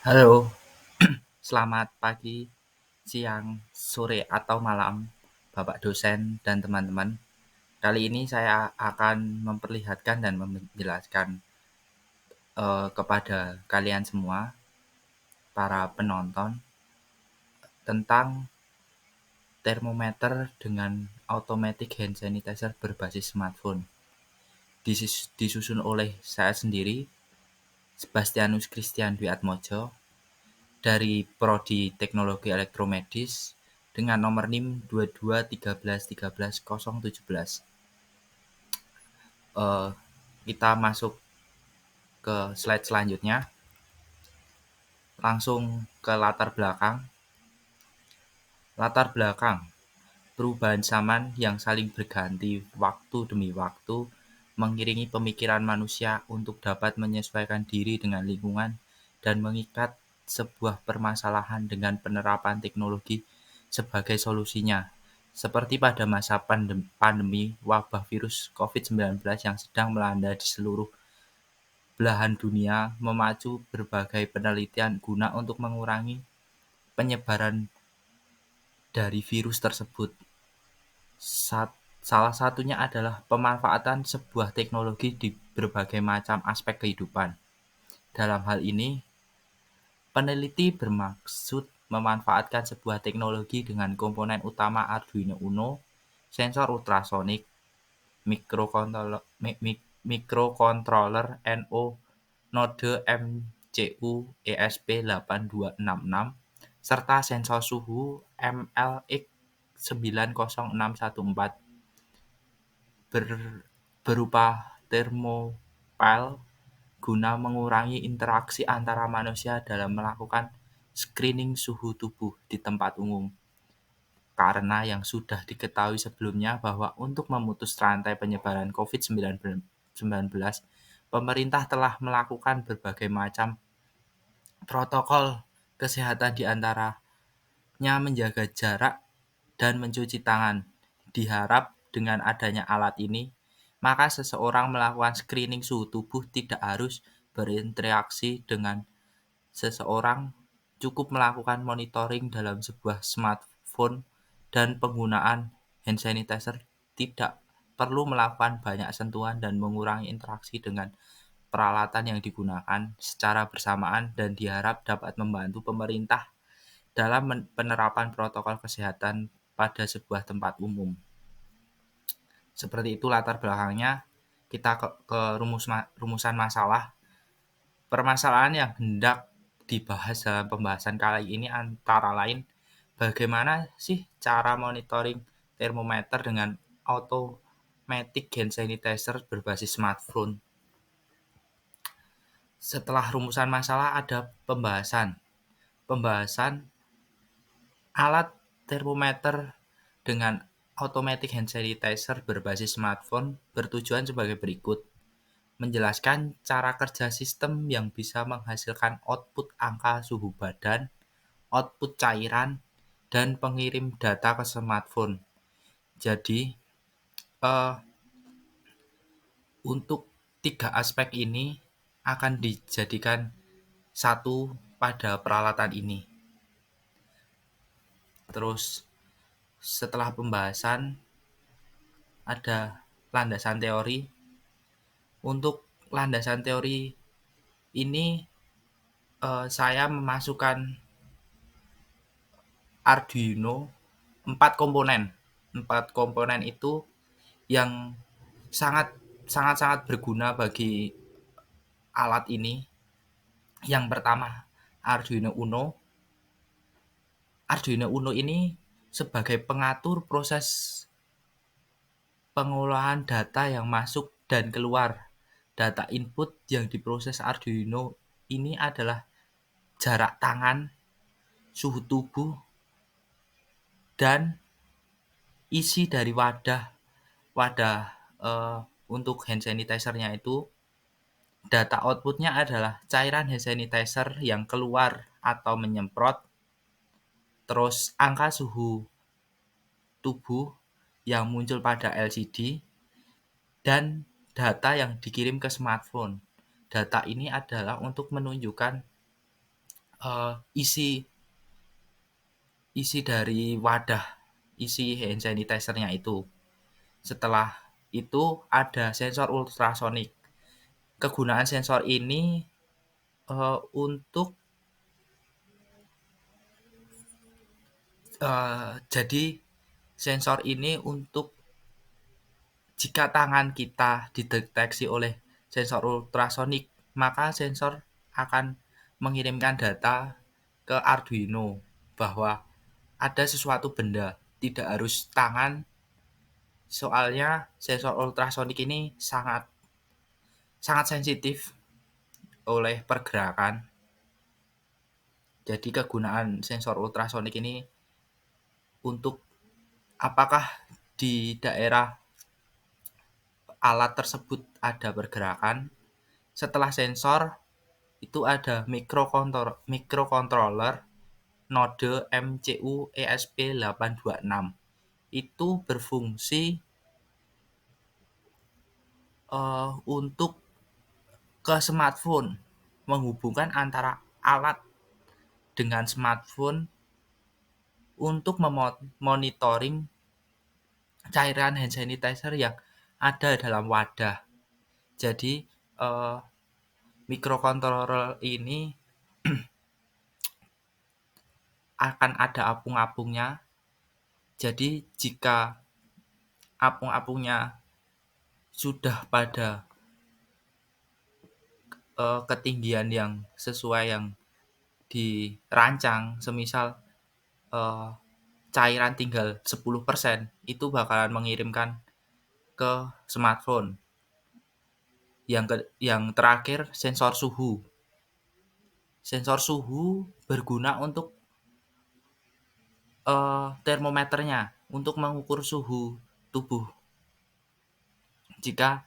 Halo, selamat pagi, siang, sore, atau malam, Bapak dosen dan teman-teman. Kali ini saya akan memperlihatkan dan menjelaskan kepada kalian semua, para penonton, tentang termometer dengan automatic hand sanitizer berbasis smartphone. Disusun oleh saya sendiri, Sebastianus Christian Dwi Atmojo, dari Prodi Teknologi Elektromedis dengan nomor NIM 2213110017. Kita masuk ke slide selanjutnya. Langsung ke latar belakang. Latar belakang perubahan zaman yang saling berganti waktu demi waktu mengiringi pemikiran manusia untuk dapat menyesuaikan diri dengan lingkungan dan mengikat sebuah permasalahan dengan penerapan teknologi sebagai solusinya. Seperti pada masa pandemi wabah virus COVID-19 yang sedang melanda di seluruh belahan dunia, memacu berbagai penelitian guna untuk mengurangi penyebaran dari virus tersebut. Salah satunya adalah pemanfaatan sebuah teknologi di berbagai macam aspek kehidupan. Dalam hal ini, peneliti bermaksud memanfaatkan sebuah teknologi dengan komponen utama Arduino Uno, sensor ultrasonik, mikrokontroler NO, node MCU ESP8266, serta sensor suhu MLX 906114 berupa thermopile guna mengurangi interaksi antara manusia dalam melakukan screening suhu tubuh di tempat umum. Karena yang sudah diketahui sebelumnya bahwa untuk memutus rantai penyebaran COVID-19, pemerintah telah melakukan berbagai macam protokol kesehatan di antaranya menjaga jarak dan mencuci tangan. Diharap dengan adanya alat ini, maka seseorang melakukan screening suhu tubuh tidak harus berinteraksi dengan seseorang, cukup melakukan monitoring dalam sebuah smartphone dan penggunaan hand sanitizer tidak perlu melakukan banyak sentuhan dan mengurangi interaksi dengan peralatan yang digunakan secara bersamaan dan diharap dapat membantu pemerintah dalam penerapan protokol kesehatan pada sebuah tempat umum. Seperti itu latar belakangnya. Kita ke rumusan masalah. Permasalahan yang hendak dibahas dalam pembahasan kali ini antara lain bagaimana sih cara monitoring termometer dengan automatic hand sanitizer berbasis smartphone. Setelah rumusan masalah ada pembahasan. Pembahasan alat termometer dengan automatic hand sanitizer berbasis smartphone bertujuan sebagai berikut. Menjelaskan cara kerja sistem yang bisa menghasilkan output angka suhu badan, output cairan, dan pengirim data ke smartphone. Jadi, untuk tiga aspek ini akan dijadikan satu pada peralatan ini. Terus, setelah pembahasan, ada landasan teori. Untuk landasan teori ini, saya memasukkan Arduino 4 komponen. 4 komponen itu yang sangat berguna bagi alat ini. Yang pertama, Arduino Uno. Arduino Uno ini sebagai pengatur proses pengolahan data yang masuk dan keluar. Data input yang diproses Arduino ini adalah jarak tangan, suhu tubuh, dan isi dari wadah untuk hand sanitizer-nya itu. Data outputnya adalah cairan hand sanitizer yang keluar atau menyemprot, terus angka suhu tubuh yang muncul pada LCD, dan data yang dikirim ke smartphone. Data ini adalah untuk menunjukkan isi isi dari wadah isi hand sanitizer-nya itu. Setelah itu ada sensor ultrasonik. Kegunaan sensor ini untuk jadi sensor ini untuk jika tangan kita dideteksi oleh sensor ultrasonik, maka sensor akan mengirimkan data ke Arduino bahwa ada sesuatu benda, tidak harus tangan. Soalnya sensor ultrasonik ini sangat sangat sensitif oleh pergerakan. Jadi kegunaan sensor ultrasonik ini untuk apakah di daerah alat tersebut ada pergerakan. Setelah sensor itu ada microcontroller node MCU ESP826. Itu berfungsi untuk ke smartphone, menghubungkan antara alat dengan smartphone untuk memonitoring cairan hand sanitizer yang ada dalam wadah. Jadi microcontroller ini akan ada apung-apungnya. Jadi jika apung-apungnya sudah pada ketinggian yang sesuai yang dirancang, semisal cairan tinggal 10%, itu bakalan mengirimkan ke smartphone. Yang terakhir sensor suhu. Sensor suhu berguna untuk termometernya, untuk mengukur suhu tubuh. Jika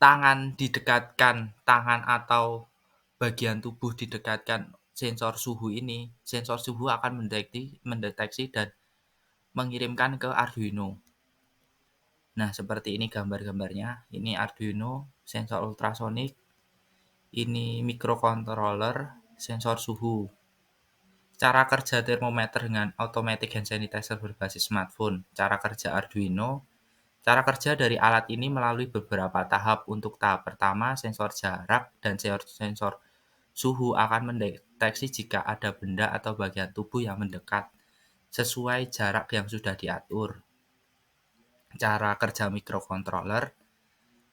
tangan atau bagian tubuh didekatkan sensor suhu ini, sensor suhu akan mendeteksi dan mengirimkan ke Arduino. Nah, seperti ini gambar-gambarnya. Ini Arduino, sensor ultrasonik, ini microcontroller, sensor suhu. Cara kerja termometer dengan automatic hand sanitizer berbasis smartphone. Cara kerja Arduino. Cara kerja dari alat ini melalui beberapa tahap. Untuk tahap pertama, sensor jarak dan sensor suhu akan mendeteksi jika ada benda atau bagian tubuh yang mendekat sesuai jarak yang sudah diatur. Cara kerja microcontroller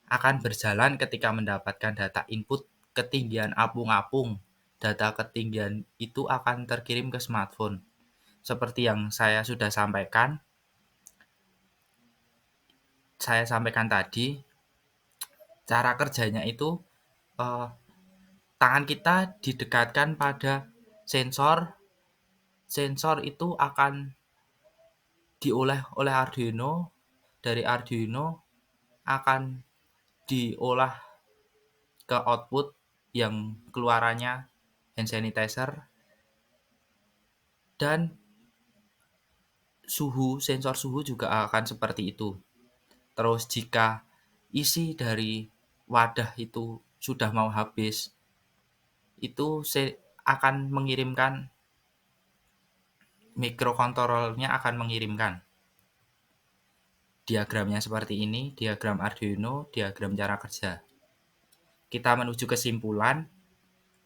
akan berjalan ketika mendapatkan data input ketinggian apung-apung. Data ketinggian itu akan terkirim ke smartphone. Seperti yang saya sudah sampaikan tadi, cara kerjanya itu tangan kita didekatkan pada sensor. Sensor itu akan diolah oleh Arduino. Dari Arduino akan diolah ke output yang keluarannya hand sanitizer, dan sensor suhu juga akan seperti itu. Terus jika isi dari wadah itu sudah mau habis, itu akan mengirimkan, microcontrollernya akan mengirimkan. Diagramnya seperti ini, diagram Arduino, diagram cara kerja. Kita menuju kesimpulan,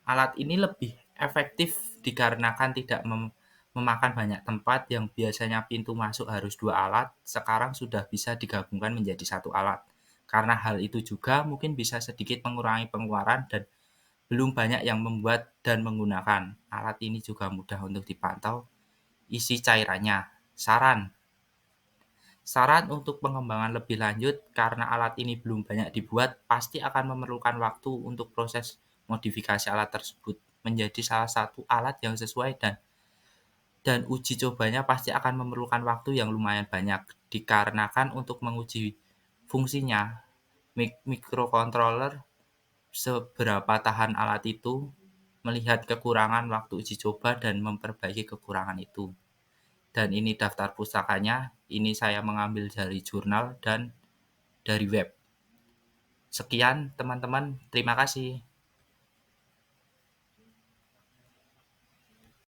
alat ini lebih efektif dikarenakan tidak memakan banyak tempat. Yang biasanya pintu masuk harus 2 alat, sekarang sudah bisa digabungkan menjadi 1 alat. Karena hal itu juga mungkin bisa sedikit mengurangi pengeluaran dan belum banyak yang membuat dan menggunakan. Alat ini juga mudah untuk dipantau isi cairannya. Saran untuk pengembangan lebih lanjut, karena alat ini belum banyak dibuat, pasti akan memerlukan waktu untuk proses modifikasi alat tersebut menjadi salah satu alat yang sesuai, dan uji cobanya pasti akan memerlukan waktu yang lumayan banyak, dikarenakan untuk menguji fungsinya microcontroller seberapa tahan alat itu, melihat kekurangan waktu uji coba dan memperbaiki kekurangan itu. Dan ini daftar pustakanya, ini saya mengambil dari jurnal dan dari web. Sekian teman-teman, terima kasih.